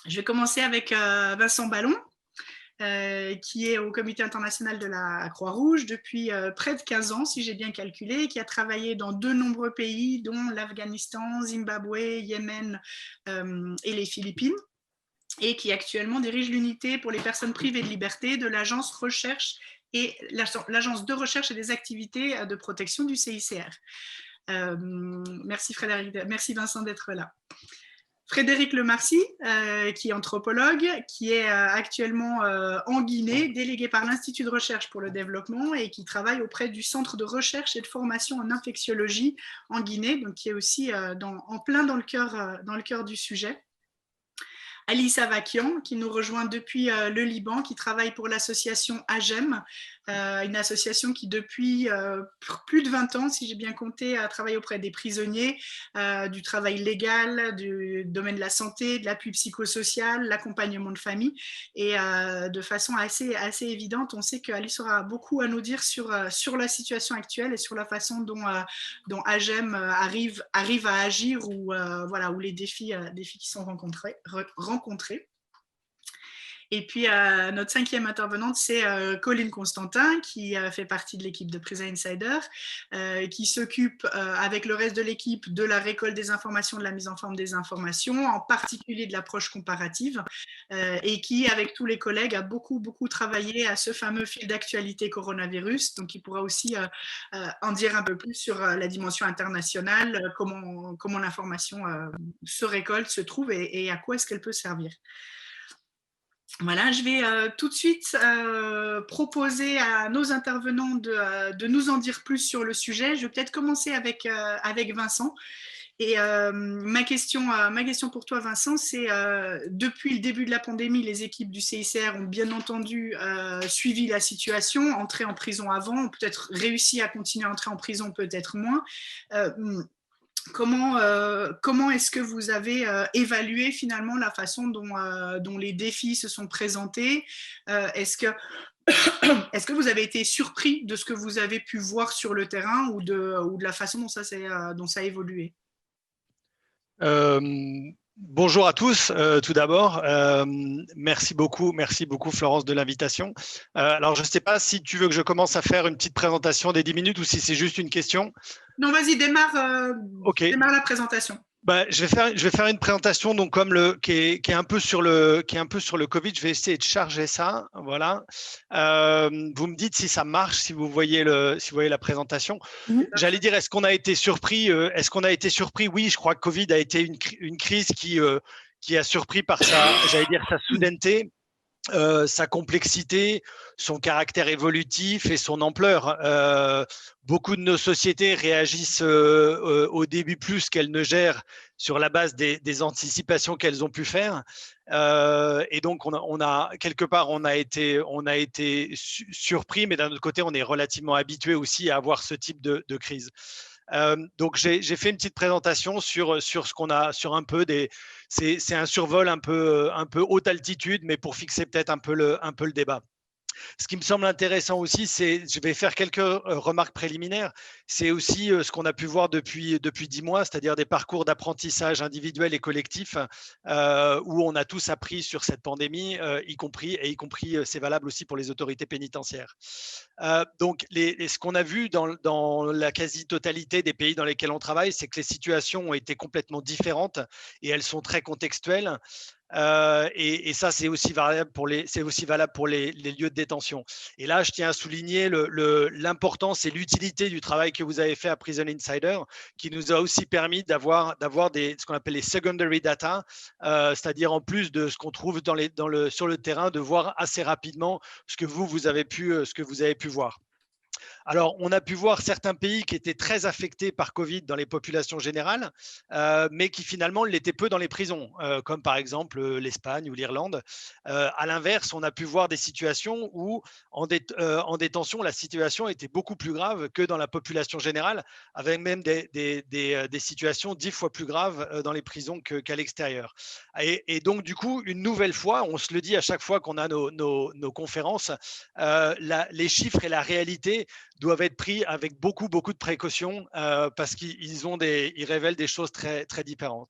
Je vais commencer avec Vincent Ballon, qui est au Comité international de la Croix-Rouge depuis près de 15 ans, si j'ai bien calculé, qui a travaillé dans de nombreux pays, dont l'Afghanistan, Zimbabwe, Yémen et les Philippines, et qui actuellement dirige l'unité pour les personnes privées de liberté de l'agence recherche et l'agence de recherche et des activités de protection du CICR. Merci Frédéric, merci Vincent d'être là. Frédéric Lemarcy, qui est anthropologue, qui est actuellement en Guinée, délégué par l'Institut de recherche pour le développement et qui travaille auprès du Centre de recherche et de formation en infectiologie en Guinée, donc qui est aussi en plein dans le cœur du sujet. Alice Avakian, qui nous rejoint depuis le Liban, qui travaille pour l'association AGEM, une association qui depuis plus de 20 ans, si j'ai bien compté, travaille auprès des prisonniers, du travail légal, du domaine de la santé, de l'appui psychosocial, l'accompagnement de famille. Et de façon assez évidente, on sait qu'Alice aura beaucoup à nous dire sur la situation actuelle et sur la façon dont AGEM arrive à agir ou les défis qui sont rencontrés. Et puis, notre cinquième intervenante, c'est Colline Constantin, qui fait partie de l'équipe de Prisa Insider, qui s'occupe avec le reste de l'équipe de la récolte des informations, de la mise en forme des informations, en particulier de l'approche comparative, et qui, avec tous les collègues, a beaucoup travaillé à ce fameux fil d'actualité coronavirus. Donc, il pourra aussi en dire un peu plus sur la dimension internationale, comment l'information se récolte, se trouve et à quoi est-ce qu'elle peut servir. Voilà, je vais tout de suite proposer à nos intervenants de nous en dire plus sur le sujet. Je vais peut-être commencer avec Vincent. Et ma question pour toi, Vincent, c'est depuis le début de la pandémie, les équipes du CICR ont bien entendu suivi la situation, entré en prison avant, ont peut-être réussi à continuer à entrer en prison, peut-être moins. Comment est-ce que vous avez évalué finalement la façon dont les défis se sont présentés? Est-ce que vous avez été surpris de ce que vous avez pu voir sur le terrain ou de la façon dont ça a évolué? Bonjour à tous, tout d'abord. Merci beaucoup Florence de l'invitation. Alors, je ne sais pas si tu veux que je commence à faire une petite présentation des 10 minutes ou si c'est juste une question. Non, vas-y, démarre Okay. la présentation. Je vais faire une présentation donc qui est un peu sur le Covid. Je vais essayer de charger ça. Voilà. Vous me dites si ça marche, si vous voyez la présentation. J'allais dire, est-ce qu'on a été surpris Oui, je crois que Covid a été une crise qui a surpris par sa soudaineté. Sa complexité, son caractère évolutif et son ampleur. Beaucoup de nos sociétés réagissent au début plus qu'elles ne gèrent sur la base des anticipations qu'elles ont pu faire. Et donc, on a quelque part, on a été surpris, mais d'un autre côté, on est relativement habitué aussi à avoir ce type de crise. Donc, j'ai fait une petite présentation sur ce qu'on a, sur un peu c'est un survol un peu haute altitude, mais pour fixer peut-être un peu le débat. Ce qui me semble intéressant aussi, je vais faire quelques remarques préliminaires, c'est aussi ce qu'on a pu voir depuis 10 mois, c'est-à-dire des parcours d'apprentissage individuels et collectifs où on a tous appris sur cette pandémie, y compris c'est valable aussi pour les autorités pénitentiaires. Donc, ce qu'on a vu dans la quasi-totalité des pays dans lesquels on travaille, c'est que les situations ont été complètement différentes et elles sont très contextuelles. Et ça, c'est aussi valable pour les lieux de détention. Et là, je tiens à souligner l'importance et l'utilité du travail que vous avez fait à Prison Insider, qui nous a aussi permis d'avoir ce qu'on appelle les secondary data, c'est-à-dire en plus de ce qu'on trouve sur le terrain, de voir assez rapidement ce que vous avez pu voir. Alors, on a pu voir certains pays qui étaient très affectés par Covid dans les populations générales, mais qui finalement l'étaient peu dans les prisons, comme par exemple l'Espagne ou l'Irlande. À l'inverse, on a pu voir des situations où en détention, la situation était beaucoup plus grave que dans la population générale, avec même des situations 10 fois plus graves dans les prisons qu'à l'extérieur. Et donc, du coup, une nouvelle fois, on se le dit à chaque fois qu'on a nos conférences, les chiffres et la réalité doivent être pris avec beaucoup de précautions parce ils révèlent des choses très, très différentes.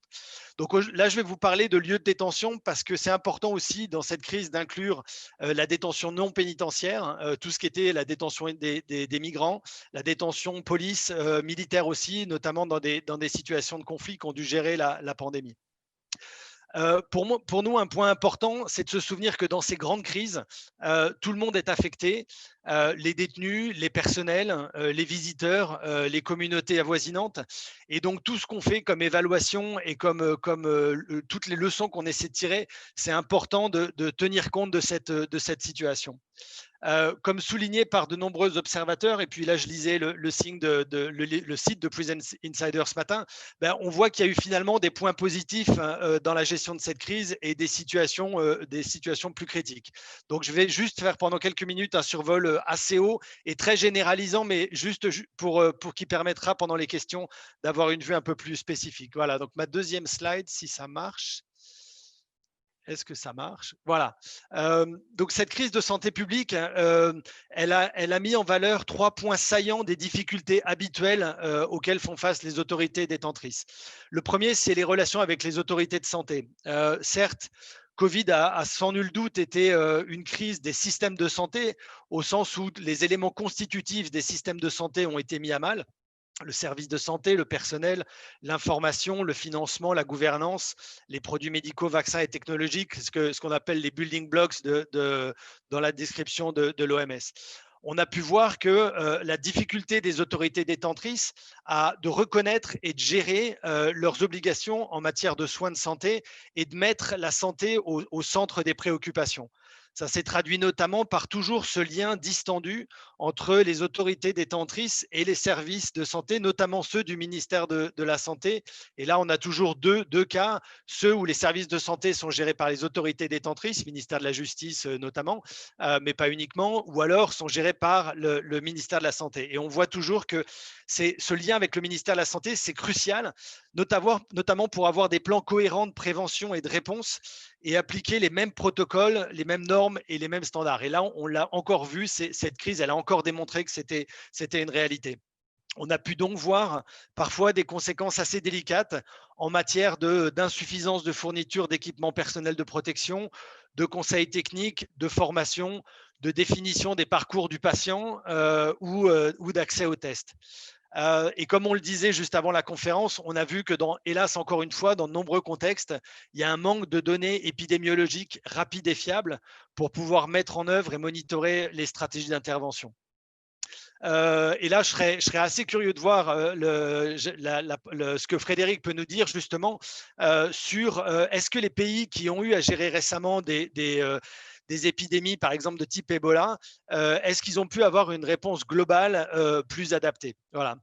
Donc là, je vais vous parler de lieux de détention parce que c'est important aussi dans cette crise d'inclure la détention non pénitentiaire, tout ce qui était la détention des migrants, la détention police, militaire aussi, notamment dans des situations de conflit qu'ont dû gérer la pandémie. Pour nous, un point important, c'est de se souvenir que dans ces grandes crises, tout le monde est affecté, les détenus, les personnels, les visiteurs, les communautés avoisinantes. Et donc, tout ce qu'on fait comme évaluation et comme toutes les leçons qu'on essaie de tirer, c'est important de tenir compte de cette situation. Comme souligné par de nombreux observateurs, et puis là je lisais le site de Prison Insider ce matin, on voit qu'il y a eu finalement des points positifs dans la gestion de cette crise et des situations plus critiques. Donc je vais juste faire pendant quelques minutes un survol assez haut et très généralisant, mais juste pour qui permettra pendant les questions d'avoir une vue un peu plus spécifique. Voilà, donc ma deuxième slide, si ça marche. Est-ce que ça marche? Voilà. Donc cette crise de santé publique, elle a mis en valeur 3 points saillants des difficultés habituelles auxquelles font face les autorités détentrices. Le premier, c'est les relations avec les autorités de santé. Certes, Covid a sans nul doute été une crise des systèmes de santé, au sens où les éléments constitutifs des systèmes de santé ont été mis à mal. Le service de santé, le personnel, l'information, le financement, la gouvernance, les produits médicaux, vaccins et technologiques, ce qu'on appelle les building blocks dans la description de l'OMS. On a pu voir que la difficulté des autorités détentrices de reconnaître et de gérer leurs obligations en matière de soins de santé et de mettre la santé au centre des préoccupations. Ça s'est traduit notamment par toujours ce lien distendu entre les autorités détentrices et les services de santé, notamment ceux du ministère de la Santé. Et là, on a toujours deux cas, ceux où les services de santé sont gérés par les autorités détentrices, ministère de la Justice notamment, mais pas uniquement, ou alors sont gérés par le ministère de la Santé. Et on voit toujours que ce lien avec le ministère de la Santé, c'est crucial, notamment pour avoir des plans cohérents de prévention et de réponse et appliquer les mêmes protocoles, les mêmes normes et les mêmes standards. Et là, on l'a encore vu, cette crise, elle a encore démontré que c'était une réalité. On a pu donc voir parfois des conséquences assez délicates en matière d'insuffisance de fourniture d'équipements personnels de protection, de conseils techniques, de formation, de définition des parcours du patient ou d'accès aux tests. Et comme on le disait juste avant la conférence, on a vu que, hélas encore une fois, dans de nombreux contextes, il y a un manque de données épidémiologiques rapides et fiables pour pouvoir mettre en œuvre et monitorer les stratégies d'intervention. Et là, je serais assez curieux de voir ce que Frédéric peut nous dire justement sur est-ce que les pays qui ont eu à gérer récemment des épidémies, par exemple de type Ebola, est-ce qu'ils ont pu avoir une réponse globale plus adaptée? Voilà.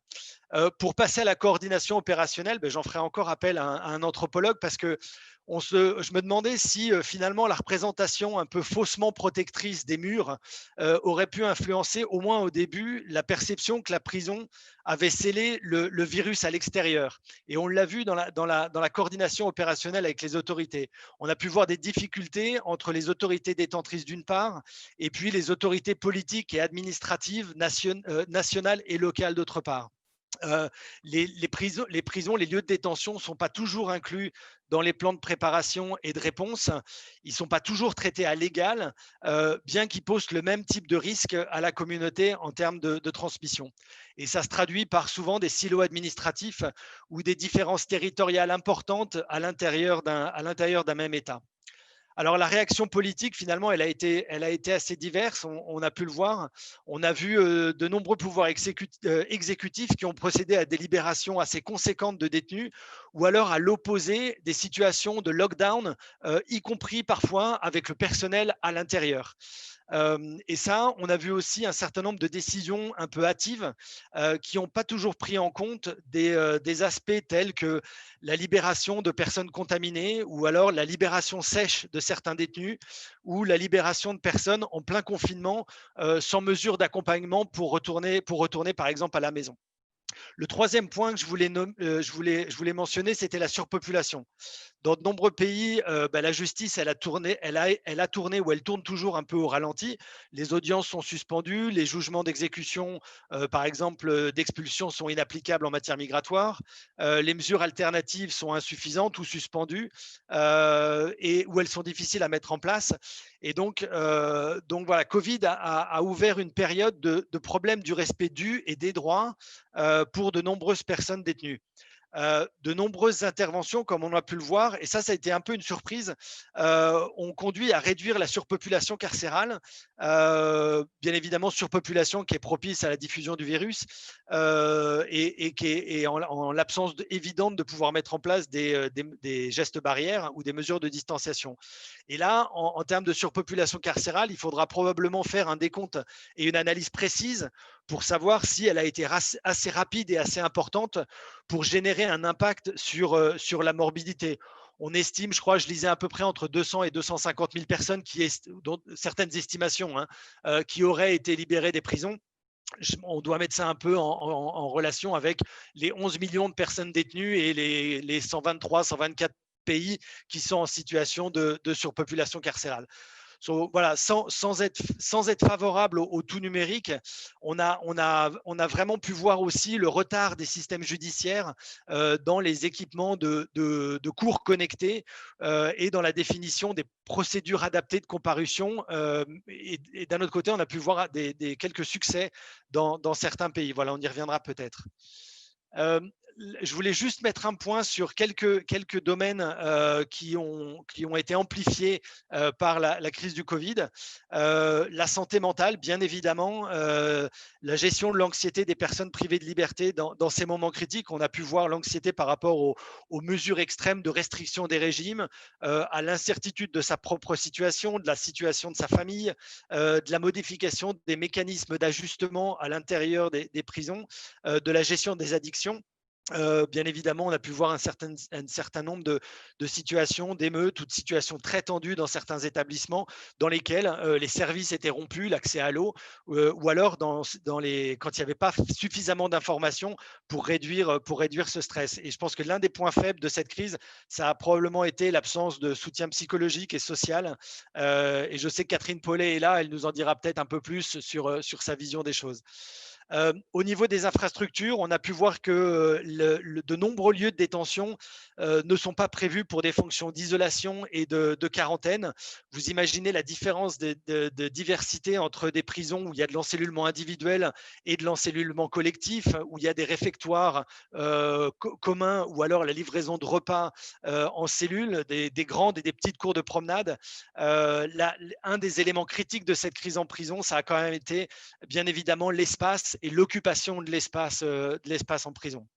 Pour passer à la coordination opérationnelle, j'en ferai encore appel à un anthropologue parce que je me demandais si finalement la représentation un peu faussement protectrice des murs aurait pu influencer au moins au début la perception que la prison avait scellé le virus à l'extérieur. Et on l'a vu dans la coordination opérationnelle avec les autorités. On a pu voir des difficultés entre les autorités détentrices d'une part et puis les autorités politiques et administratives nationales et locales d'autre part. Les prisons, les lieux de détention ne sont pas toujours inclus dans les plans de préparation et de réponse. Ils ne sont pas toujours traités à l'égal, bien qu'ils posent le même type de risque à la communauté en termes de transmission. Et ça se traduit par souvent des silos administratifs ou des différences territoriales importantes à l'intérieur d'un même État. Alors la réaction politique, finalement, elle a été assez diverse, on a pu le voir. On a vu de nombreux pouvoirs exécutifs qui ont procédé à des libérations assez conséquentes de détenus, ou alors à l'opposé des situations de lockdown, y compris parfois avec le personnel à l'intérieur. Et ça, on a vu aussi un certain nombre de décisions un peu hâtives qui n'ont pas toujours pris en compte des aspects tels que la libération de personnes contaminées ou alors la libération sèche de certains détenus ou la libération de personnes en plein confinement sans mesure d'accompagnement pour retourner par exemple à la maison. Le troisième point que je voulais mentionner, c'était la surpopulation. Dans de nombreux pays, la justice, elle a tourné ou elle tourne toujours un peu au ralenti. Les audiences sont suspendues, les jugements d'exécution, par exemple d'expulsion, sont inapplicables en matière migratoire. Les mesures alternatives sont insuffisantes ou suspendues, ou elles sont difficiles à mettre en place. Et donc voilà, Covid a ouvert une période de problème du respect dû et des droits pour de nombreuses personnes détenues. De nombreuses interventions, comme on a pu le voir, et ça a été un peu une surprise, ont conduit à réduire la surpopulation carcérale. Bien évidemment, surpopulation qui est propice à la diffusion du virus et qui est en l'absence évidente de pouvoir mettre en place des gestes barrières ou des mesures de distanciation. Et là, en termes de surpopulation carcérale, il faudra probablement faire un décompte et une analyse précise pour savoir si elle a été assez rapide et assez importante pour générer un impact sur la morbidité. On estime, je crois, je lisais à peu près entre 200 et 250 000 personnes, dont certaines estimations, qui auraient été libérées des prisons. On doit mettre ça un peu en relation avec les 11 millions de personnes détenues et les 123, 124 pays qui sont en situation de surpopulation carcérale. Voilà, sans être favorable au tout numérique, on a vraiment pu voir aussi le retard des systèmes judiciaires dans les équipements de cours connectés et dans la définition des procédures adaptées de comparution. Et d'un autre côté, on a pu voir quelques succès dans certains pays. Voilà, on y reviendra peut-être. Je voulais juste mettre un point sur quelques domaines qui ont été amplifiés par la crise du Covid. La santé mentale, bien évidemment, la gestion de l'anxiété des personnes privées de liberté dans ces moments critiques. On a pu voir l'anxiété par rapport aux mesures extrêmes de restriction des régimes, à l'incertitude de sa propre situation, de la situation de sa famille, de la modification des mécanismes d'ajustement à l'intérieur des prisons, de la gestion des addictions. Bien évidemment, on a pu voir un certain nombre de situations d'émeutes ou de situations très tendues dans certains établissements dans lesquels les services étaient rompus, l'accès à l'eau, ou alors quand il n'y avait pas suffisamment d'informations pour réduire ce stress. Et je pense que l'un des points faibles de cette crise, ça a probablement été l'absence de soutien psychologique et social. Et je sais que Catherine Paulet est là, elle nous en dira peut-être un peu plus sur sa vision des choses. Au niveau des infrastructures, on a pu voir que de nombreux lieux de détention ne sont pas prévus pour des fonctions d'isolation et de quarantaine. Vous imaginez la différence de diversité entre des prisons où il y a de l'encellulement individuel et de l'encellulement collectif, où il y a des réfectoires communs ou alors la livraison de repas en cellules, des grandes et des petites cours de promenade. Un des éléments critiques de cette crise en prison, ça a quand même été bien évidemment l'espace et l'occupation de l'espace en prison.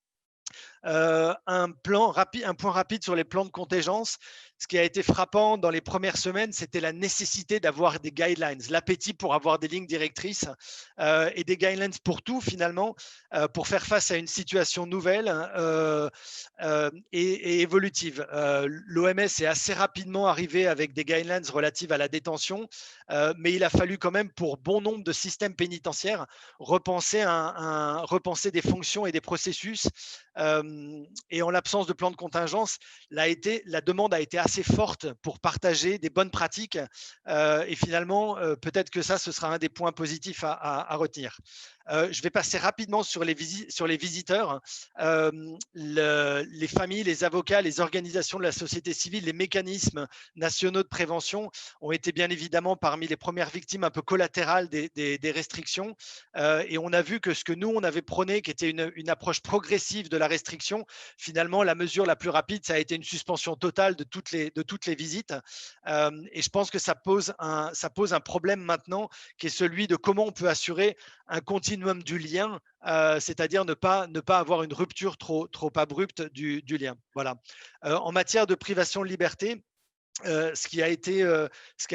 Un point rapide sur les plans de contingence. Ce qui a été frappant dans les premières semaines, c'était la nécessité d'avoir des guidelines, l'appétit pour avoir des lignes directrices et des guidelines pour tout finalement, pour faire face à une situation nouvelle et évolutive. L'OMS est assez rapidement arrivé avec des guidelines relatives à la détention, mais il a fallu quand même pour bon nombre de systèmes pénitentiaires repenser des fonctions et des processus. Et en l'absence de plan de contingence, la demande a été assez forte pour partager des bonnes pratiques. Et finalement, peut-être que ce sera un des points positifs à retenir. Je vais passer rapidement sur les visiteurs. Les familles, les avocats, les organisations de la société civile, les mécanismes nationaux de prévention ont été bien évidemment parmi les premières victimes un peu collatérales des restrictions. Et on a vu que ce que nous, on avait prôné, qui était une approche progressive de la restriction, finalement, la mesure la plus rapide, ça a été une suspension totale de toutes les visites. Et je pense que ça pose un problème maintenant, qui est celui de comment on peut assurer un continuum du lien, c'est-à-dire ne pas avoir une rupture trop abrupte du lien. Voilà. En matière de privation de liberté, ce qui a été ce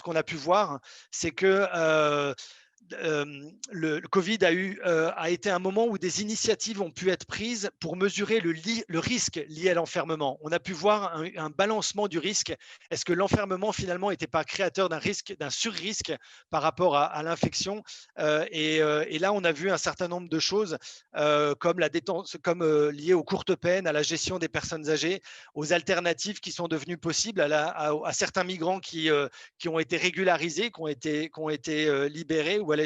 qu'on a pu voir, c'est que le Covid a été un moment où des initiatives ont pu être prises pour mesurer le risque lié à l'enfermement. On a pu voir un balancement du risque. Est-ce que l'enfermement finalement n'était pas créateur d'un risque, d'un sur-risque par rapport à l'infection? Et là, on a vu un certain nombre de choses comme liées aux courtes peines, à la gestion des personnes âgées, aux alternatives qui sont devenues possibles à certains migrants qui ont été régularisés, qui ont été libérés, ou à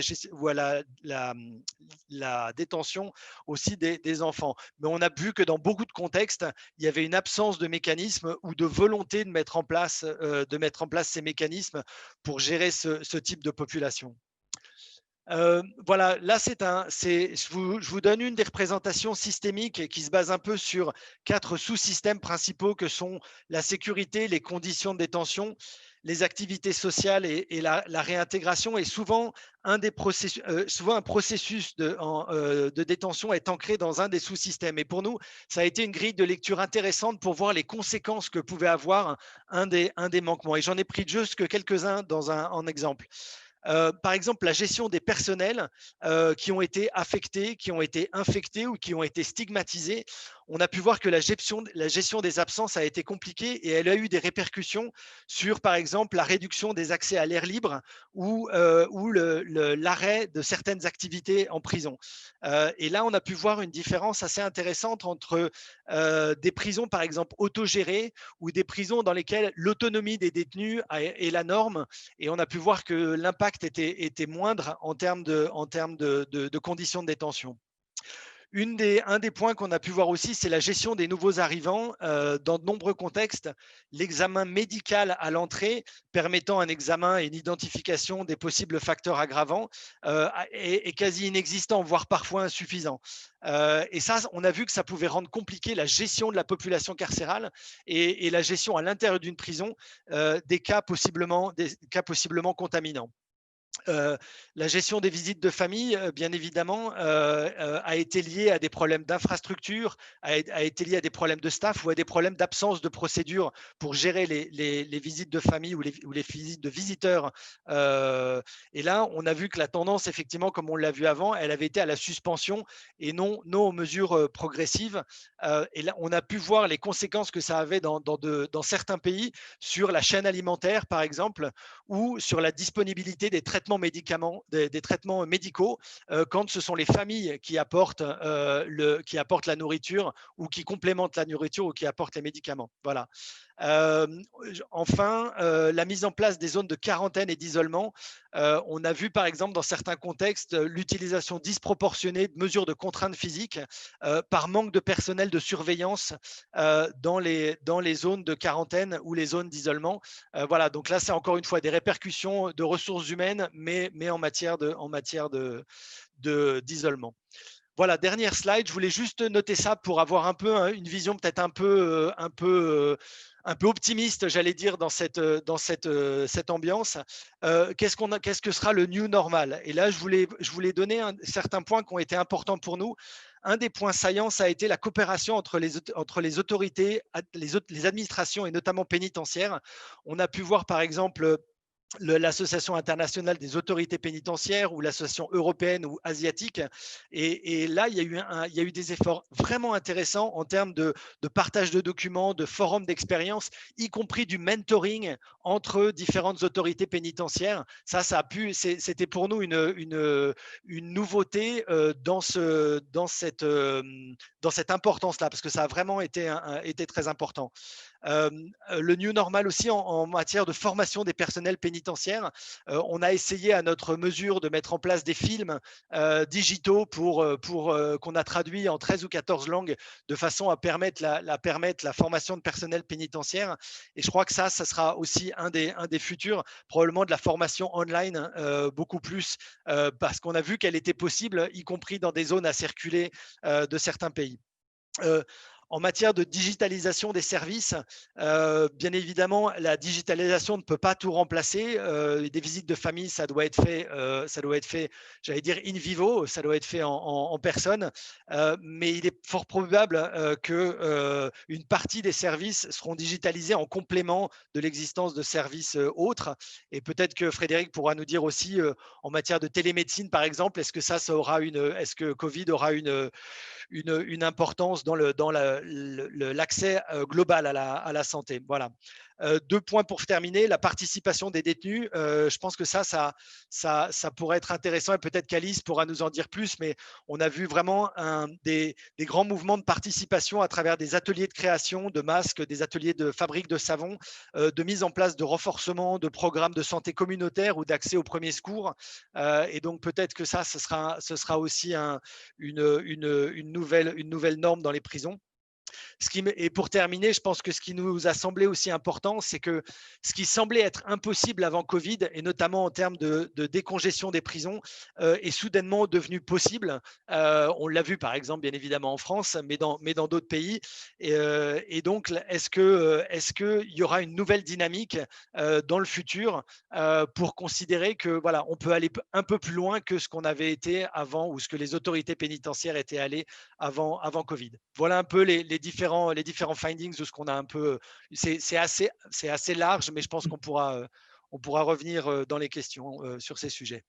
la détention aussi des enfants. Mais on a vu que dans beaucoup de contextes, il y avait une absence de mécanismes ou de volonté de mettre en place ces mécanismes pour gérer ce type de population. Voilà, là, je vous donne une des représentations systémiques qui se base un peu sur 4 sous-systèmes principaux que sont la sécurité, les conditions de détention, les activités sociales et la réintégration. Et souvent, souvent un processus de détention est ancré dans un des sous-systèmes. Et pour nous, ça a été une grille de lecture intéressante pour voir les conséquences que pouvait avoir un des manquements. Et j'en ai pris juste que quelques-uns en exemple. Par exemple, la gestion des personnels qui ont été affectés, qui ont été infectés ou qui ont été stigmatisés. On a pu voir que la gestion des absences a été compliquée et elle a eu des répercussions sur, par exemple, la réduction des accès à l'air libre ou l'arrêt de certaines activités en prison. Et là, on a pu voir une différence assez intéressante entre des prisons, par exemple, autogérées ou des prisons dans lesquelles l'autonomie des détenus est la norme. Et on a pu voir que l'impact était moindre en termes de conditions de détention. Un des points qu'on a pu voir aussi, c'est la gestion des nouveaux arrivants. Dans de nombreux contextes, l'examen médical à l'entrée, permettant un examen et une identification des possibles facteurs aggravants, est quasi inexistant, voire parfois insuffisant. Et ça, on a vu que ça pouvait rendre compliqué la gestion de la population carcérale et la gestion à l'intérieur d'une prison des cas possiblement contaminants. La gestion des visites de famille, bien évidemment, a été liée à des problèmes d'infrastructure, a été liée à des problèmes de staff ou à des problèmes d'absence de procédure pour gérer les visites de famille ou les visites de visiteurs. Et là, on a vu que la tendance, effectivement, comme on l'a vu avant, elle avait été à la suspension et non aux mesures progressives. Et là, on a pu voir les conséquences que ça avait dans certains pays sur la chaîne alimentaire, par exemple, ou sur la disponibilité des traitements médicaux quand ce sont les familles qui apportent la nourriture ou qui complémentent la nourriture ou qui apportent les médicaments. Voilà. Enfin, la mise en place des zones de quarantaine et d'isolement. On a vu par exemple dans certains contextes l'utilisation disproportionnée de mesures de contrainte physique par manque de personnel de surveillance dans les zones de quarantaine ou les zones d'isolement. Voilà, donc là c'est encore une fois des répercussions de ressources humaines, mais en matière d'isolement. Voilà, dernière slide. Je voulais juste noter ça pour avoir un peu une vision peut-être un peu optimiste, j'allais dire, dans cette ambiance. Qu'est-ce que sera le new normal? Et là, je voulais donner certains points qui ont été importants pour nous. Un des points saillants, ça a été la coopération entre les autorités, les administrations et notamment pénitentiaires. On a pu voir, par exemple, l'Association internationale des autorités pénitentiaires ou l'Association européenne ou asiatique. Et là, il y a eu des efforts vraiment intéressants en termes de partage de documents, de forums d'expérience, y compris du mentoring entre différentes autorités pénitentiaires. C'était pour nous une nouveauté dans cette importance-là, parce que ça a vraiment été très important. Le new normal aussi en matière de formation des personnels pénitentiaires. On a essayé à notre mesure de mettre en place des films digitaux qu'on a traduits en 13 ou 14 langues de façon à permettre la formation de personnel pénitentiaire. Et je crois que ça sera aussi un des futurs, probablement de la formation online beaucoup plus, parce qu'on a vu qu'elle était possible, y compris dans des zones à circuler de certains pays. En matière de digitalisation des services, bien évidemment, la digitalisation ne peut pas tout remplacer. Des visites de famille, ça doit être fait, j'allais dire in vivo, ça doit être fait en personne. Mais il est fort probable qu'une partie des services seront digitalisés en complément de l'existence de services autres. Et peut-être que Frédéric pourra nous dire aussi, en matière de télémédecine, par exemple, est-ce que Covid aura une importance dans l'accès global à la santé. Voilà. Deux points pour terminer. La participation des détenus, je pense que ça pourrait être intéressant et peut-être qu'Alice pourra nous en dire plus, mais on a vu vraiment des grands mouvements de participation à travers des ateliers de création de masques, des ateliers de fabrique de savon, de mise en place de renforcement de programmes de santé communautaire ou d'accès aux premiers secours. Et donc peut-être que ce sera aussi une nouvelle norme dans les prisons. Et pour terminer, je pense que ce qui nous a semblé aussi important, c'est que ce qui semblait être impossible avant Covid, et notamment en termes de décongestion des prisons, est soudainement devenu possible. On l'a vu par exemple, bien évidemment en France, mais dans d'autres pays. Et donc, est-ce qu'il y aura une nouvelle dynamique dans le futur pour considérer que voilà, on peut aller un peu plus loin que ce qu'on avait été avant ou ce que les autorités pénitentiaires étaient allées avant Covid. Voilà un peu les différents findings de ce qu'on a un peu. C'est assez large, mais je pense qu'on pourra revenir dans les questions sur ces sujets.